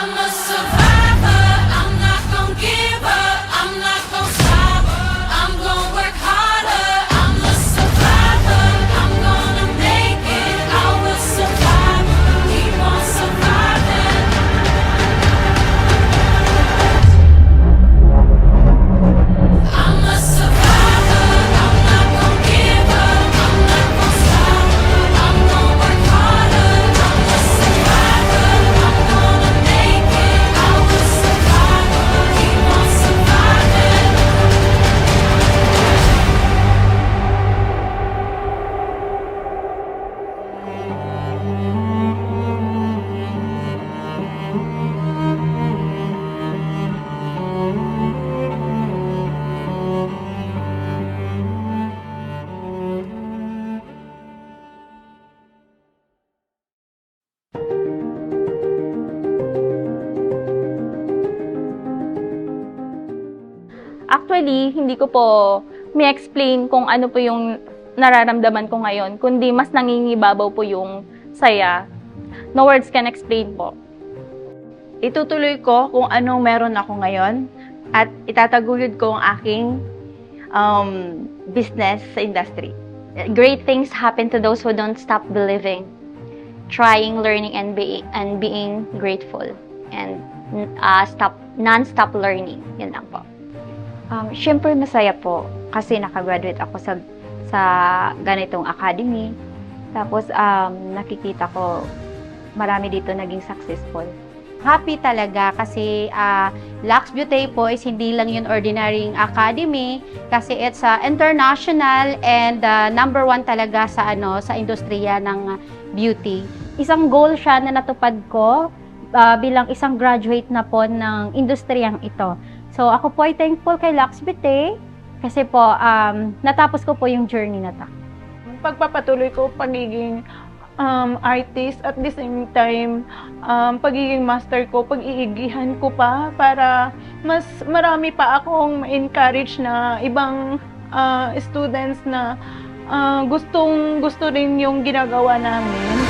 I'm a survivor. I'm not gonna give up. I'm not gonna stop. I'm gonna work harder. I'm a survivor. I'm gonna make it. I will survive. Keep on surviving. I'm a survivor. I'm not gonna give up. I'm not gonna stop. I'm gonna work harder. I'm a survivor. I'm gonna make it. I will survive. Keep on surviving. Actually, hindi ko po mi-explain kung ano po yung nararamdaman ko ngayon, kundi mas nangingibabaw po yung saya. No words can explain po. Itutuloy ko kung anong meron ako ngayon at itataguyod ko ang aking business sa industry. Great things happen to those who don't stop believing, trying, learning, and being grateful, and non-stop learning. Yun lang po. Siyempre masaya po kasi nakagraduate ako sa ganitong academy. Tapos nakikita ko marami dito naging successful. Happy talaga kasi Lux Beauty po is hindi lang yun ordinary academy kasi it's international and number one talaga sa sa industriya ng beauty. Isang goal siya na natupad ko bilang isang graduate na po ng industriyang ito. So ako po ay thankful kay Lux Beauty kasi po natapos ko po yung journey na to. Pagpapatuloy ko pagiging artist at the same time pagiging master ko, pag-iigihan ko pa para mas marami pa akong ma-encourage na ibang students na gusto rin yung ginagawa namin.